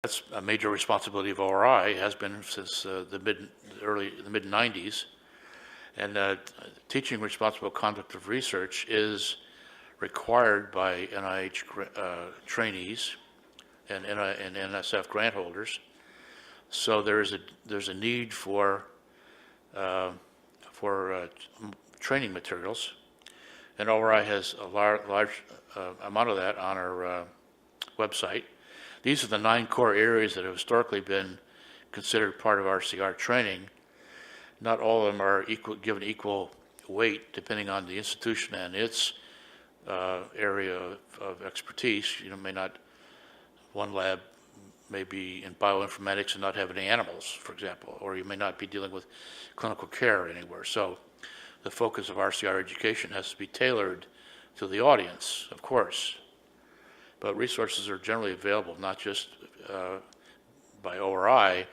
That's a major responsibility of ORI, has been since the mid-90s. And teaching responsible conduct of research is required by NIH trainees and NSF grant holders. So there's a need for training materials, and ORI has a large amount of that on our website. These are the 9 core areas that have historically been considered part of RCR training. Not all of them are given equal weight depending on the institution and its area of expertise. One lab may be in bioinformatics and not have any animals, for example, or you may not be dealing with clinical care anywhere. So the focus of RCR education has to be tailored to the audience, of course. But resources are generally available, not just by ORI,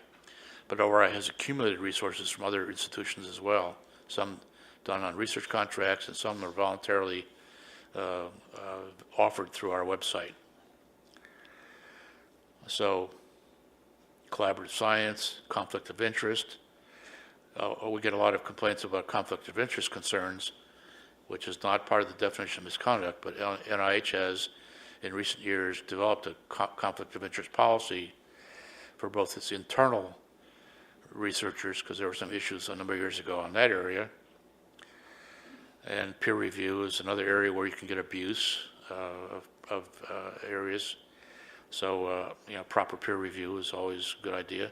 but ORI has accumulated resources from other institutions as well, some done on research contracts and some are voluntarily offered through our website. So, collaborative science, conflict of interest. We get a lot of complaints about conflict of interest concerns, which is not part of the definition of misconduct, but NIH has, in recent years, developed a conflict of interest policy for both its internal researchers, because there were some issues a number of years ago on that area, and peer review is another area where you can get abuse of areas. So, proper peer review is always a good idea.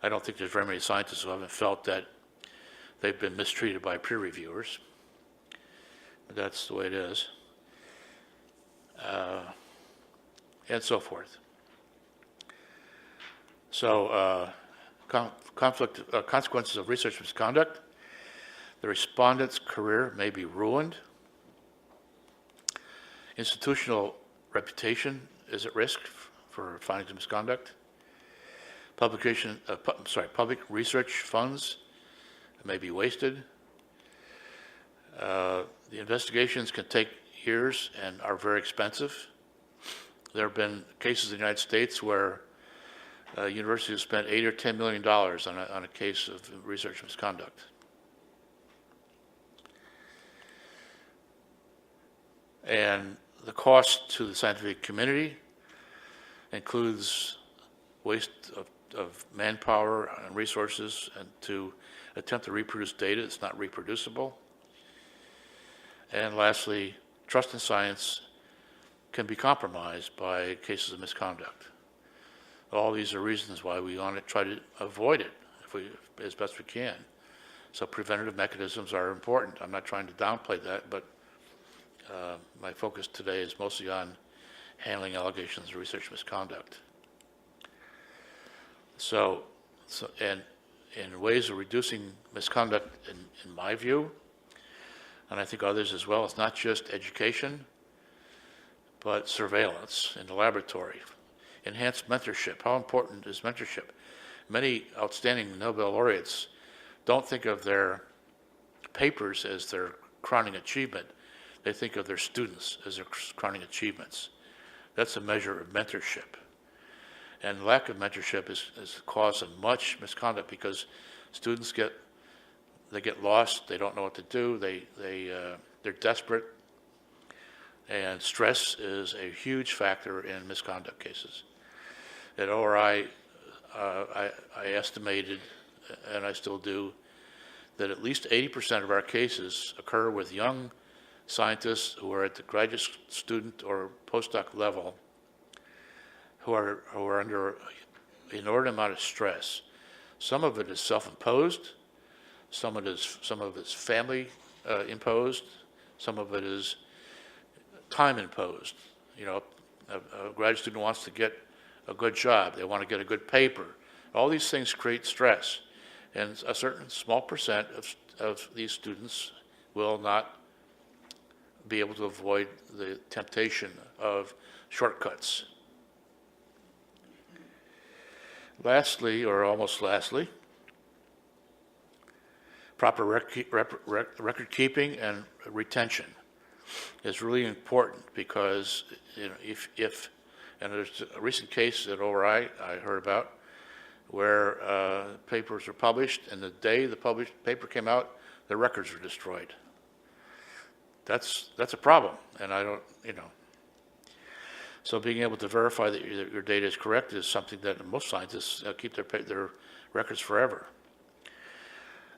I don't think there's very many scientists who haven't felt that they've been mistreated by peer reviewers. But that's the way it is. And so forth. So, consequences of research misconduct. The respondent's career may be ruined. Institutional reputation is at risk for findings of misconduct. Public research funds may be wasted. The investigations can take years and are very expensive. There have been cases in the United States where universities have spent $8 or $10 million on a case of research misconduct. And the cost to the scientific community includes waste of manpower and resources and to attempt to reproduce data that's not reproducible. And lastly, trust in science can be compromised by cases of misconduct. All these are reasons why we want to try to avoid it as best we can. So preventative mechanisms are important. I'm not trying to downplay that, but my focus today is mostly on handling allegations of research misconduct. So and ways of reducing misconduct, in my view, and I think others as well, it's not just education, but surveillance in the laboratory. Enhanced mentorship. How important is mentorship? Many outstanding Nobel laureates don't think of their papers as their crowning achievement. They think of their students as their crowning achievements. That's a measure of mentorship. And lack of mentorship is the cause of much misconduct because students get lost, they don't know what to do, they're desperate, and stress is a huge factor in misconduct cases. At ORI, I estimated, and I still do, that at least 80% of our cases occur with young scientists who are at the graduate student or postdoc level who are under an inordinate amount of stress. Some of it is self-imposed, some of it is family imposed, some of it is time imposed. A graduate student wants to get a good job, they want to get a good paper. All these things create stress, and a certain small percent of these students will not be able to avoid the temptation of shortcuts. Lastly, or almost lastly, proper record keeping and retention is really important because if And there's a recent case at ORI I heard about where papers were published, and the day the published paper came out, the records were destroyed. That's a problem, and I don't, So being able to verify that your data is correct is something that most scientists keep their records forever.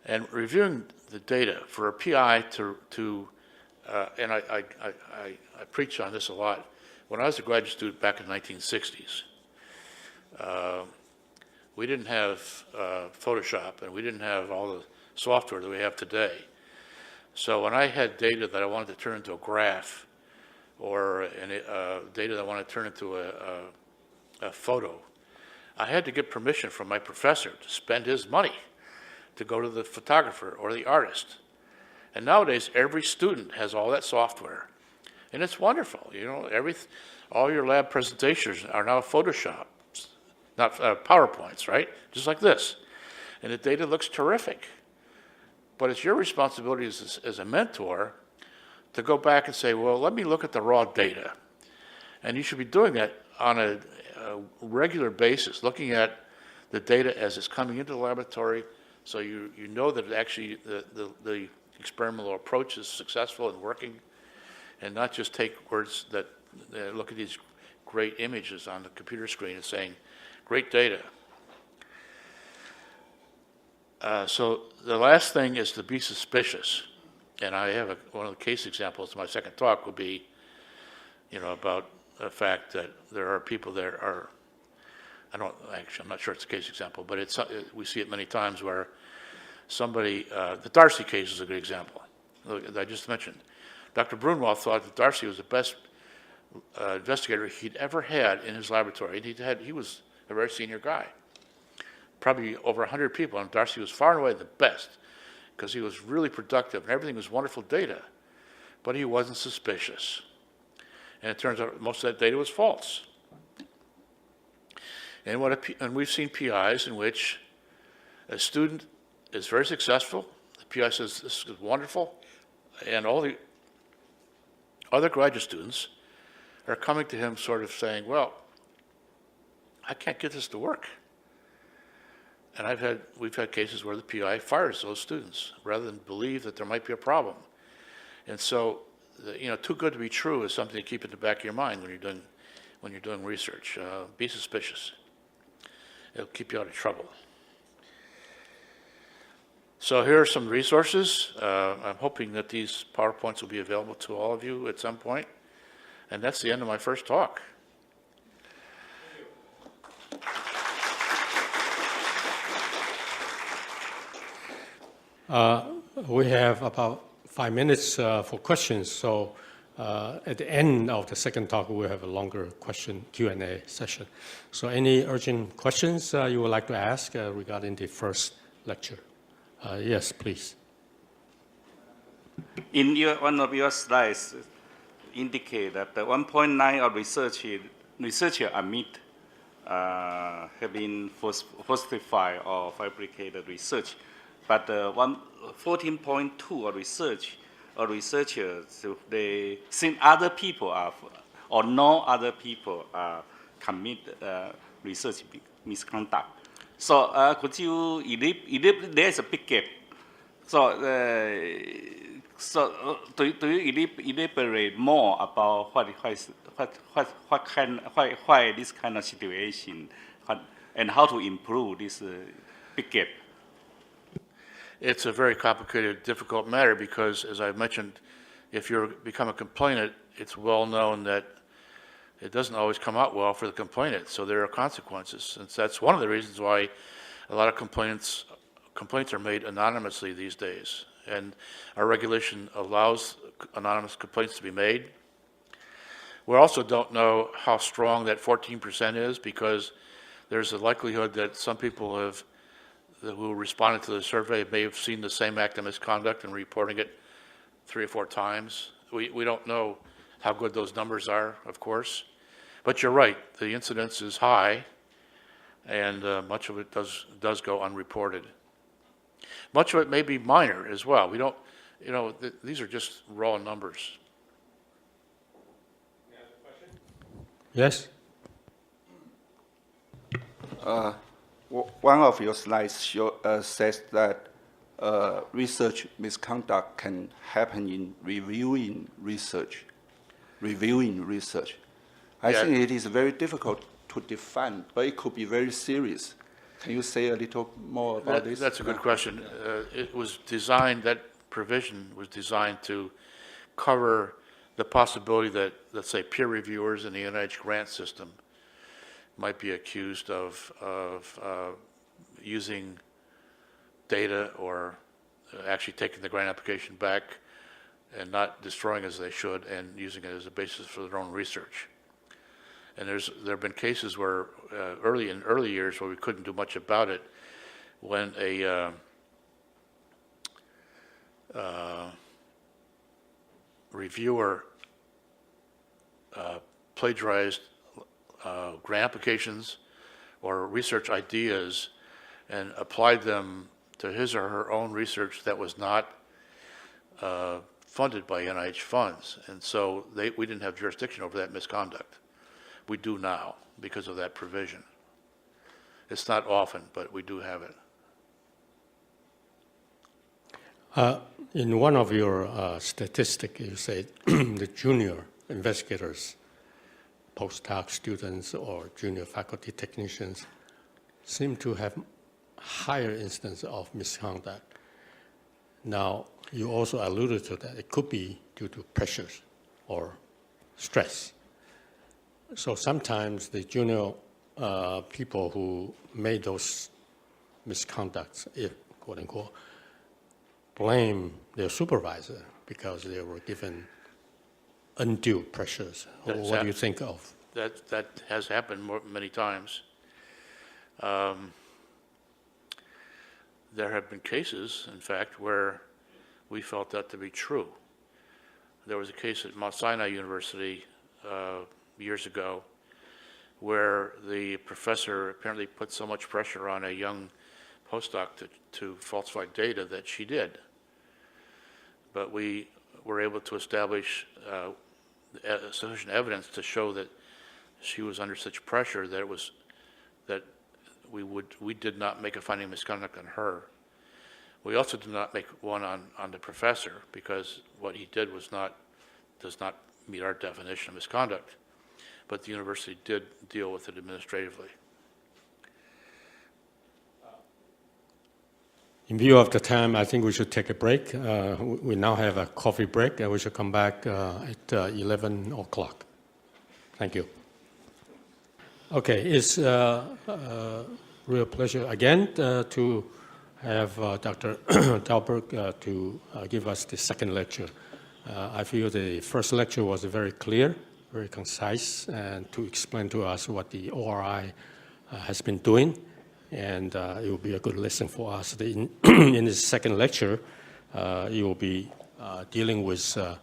And reviewing the data for a PI and I preach on this a lot. When I was a graduate student back in the 1960s, we didn't have Photoshop, and we didn't have all the software that we have today. So when I had data that I wanted to turn into a graph, or data that I wanted to turn into a photo, I had to get permission from my professor to spend his money to go to the photographer or the artist. And nowadays, every student has all that software. And it's wonderful, all your lab presentations are now Photoshop, not PowerPoints, right? Just like this. And the data looks terrific. But it's your responsibility as a mentor to go back and say, well, let me look at the raw data. And you should be doing that on a regular basis, looking at the data as it's coming into the laboratory, so you know that actually the experimental approach is successful and working, and not just take words that look at these great images on the computer screen and saying, great data. So the last thing is to be suspicious. And I have one of the case examples. My second talk will be, about the fact that there are people that are, I'm not sure it's a case example, but we see it many times where somebody, the Darcy case is a good example that I just mentioned. Dr. Brunwald thought that Darcy was the best investigator he'd ever had in his laboratory. And he was a very senior guy, probably over 100 people, and Darcy was far and away the best, because he was really productive and everything was wonderful data, but he wasn't suspicious. And it turns out most of that data was false. And we've seen PIs in which a student is very successful, the PI says this is wonderful, and all the other graduate students are coming to him sort of saying, well, I can't get this to work. And we've had cases where the PI fires those students rather than believe that there might be a problem. And so, too good to be true is something to keep in the back of your mind when you're doing research. Be suspicious. It'll keep you out of trouble. So here are some resources. I'm hoping that these PowerPoints will be available to all of you at some point. And that's the end of my first talk. We have about 5 minutes for questions. So at the end of the second talk, we'll have a longer Q&A session. So any urgent questions you would like to ask regarding the first lecture? Yes, please. In one of your slides, indicate that the 1.9 of researchers admit have been falsified or fabricated research, but 14.2 of researchers, they think other people are, or know other people commit research misconduct. So could you, there's a big gap. So, do you elaborate more about why this kind of situation, and how to improve this big gap? It's a very complicated, difficult matter because, as I mentioned, if you become a complainant, it's well known that it doesn't always come out well for the complainant, so there are consequences. And that's one of the reasons why a lot of complaints are made anonymously these days. And our regulation allows anonymous complaints to be made. We also don't know how strong that 14% is, because there's a likelihood that some people who responded to the survey may have seen the same act of misconduct and reporting it 3 or 4 times. We don't know how good those numbers are, of course. But you're right, the incidence is high, and much of it does go unreported. Much of it may be minor as well. We don't, these are just raw numbers. Yes? One of your slides says that research misconduct can happen in reviewing research. I think it is very difficult to define, but it could be very serious. Can you say a little more about this? That's a good question. It was designed, that provision was designed to cover the possibility that, let's say, peer reviewers in the NIH grant system might be accused of using data or actually taking the grant application back and not destroying as they should and using it as a basis for their own research. And there have been cases where in early years where we couldn't do much about it, when a reviewer plagiarized grant applications or research ideas and applied them to his or her own research that was not funded by NIH funds. And so we didn't have jurisdiction over that misconduct. We do now because of that provision. It's not often, but we do have it. In one of your statistics, you say the junior investigators, postdoc students or junior faculty technicians seem to have higher instance of misconduct. Now, you also alluded to that. It could be due to pressures or stress. So sometimes the junior people who made those misconducts, if quote unquote, blame their supervisor because they were given undue pressures. What do you think of? That has happened many times. There have been cases, in fact, where we felt that to be true. There was a case at Mount Sinai University years ago where the professor apparently put so much pressure on a young postdoc to falsify data that she did. But we were able to establish sufficient evidence to show that she was under such pressure that we did not make a finding of misconduct on her. We also did not make one on the professor because what he did does not meet our definition of misconduct. But the university did deal with it administratively. In view of the time, I think we should take a break. We now have a coffee break, and we should come back at 11 o'clock. Thank you. Okay, it's a real pleasure again to have Dr. Dalberg to give us the second lecture. I feel the first lecture was very clear, very concise, and to explain to us what the ORI has been doing. And it will be a good lesson for us. In this second lecture, you will be dealing with the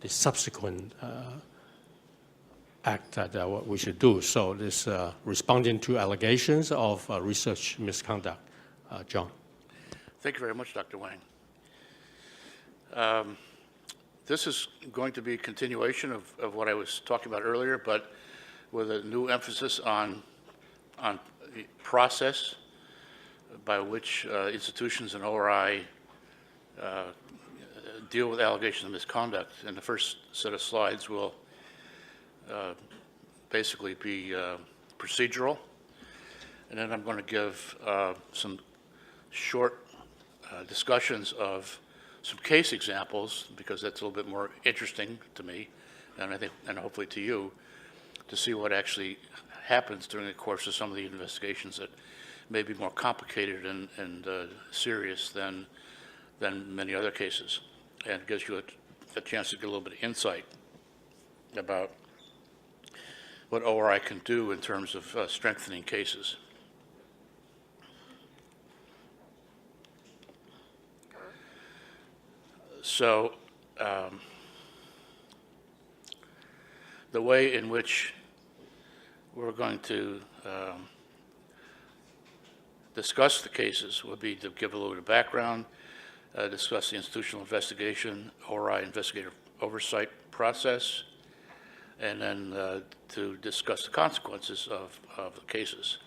subsequent act that what we should do. So this responding to allegations of research misconduct. John. Thank you very much, Dr. Wang. This is going to be a continuation of what I was talking about earlier, but with a new emphasis on process by which institutions and ORI deal with allegations of misconduct. And the first set of slides will basically be procedural. And then I'm going to give some short discussions of some case examples, because that's a little bit more interesting to me, and I think, and hopefully to you, to see what actually happens during the course of some of the investigations that may be more complicated and serious than many other cases, and it gives you a chance to get a little bit of insight about what ORI can do in terms of strengthening cases. So the way in which we're going to discuss the cases will be to give a little bit of background, discuss the institutional investigation, ORI investigative oversight process, and then to discuss the consequences of the cases.